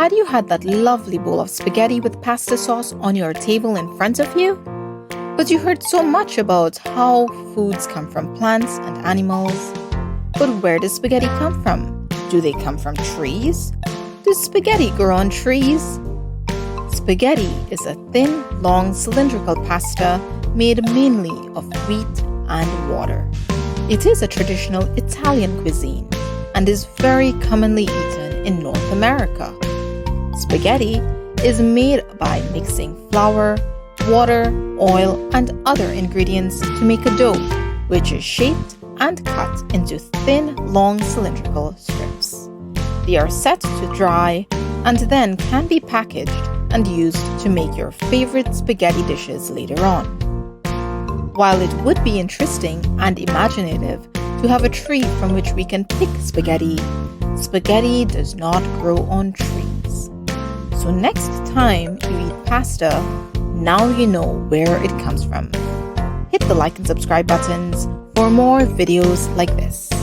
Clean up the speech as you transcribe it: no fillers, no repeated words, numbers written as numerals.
had you had that lovely bowl of spaghetti with pasta sauce on your table in front of you? But you heard so much about how foods come from plants and animals. But where does spaghetti come from? Do they come from trees? Does spaghetti grow on trees? Spaghetti is a thin, long, cylindrical pasta made mainly of wheat and water. It is a traditional Italian cuisine and is very commonly eaten in North America. Spaghetti is made by mixing flour, water, oil, and other ingredients to make a dough, which is shaped and cut into thin, long, cylindrical strips. They are set to dry and then can be packaged and used to make your favorite spaghetti dishes later on. While it would be interesting and imaginative to have a tree from which we can pick spaghetti, spaghetti does not grow on trees. So next time you eat pasta, now you know where it comes from. Hit the like and subscribe buttons for more videos like this.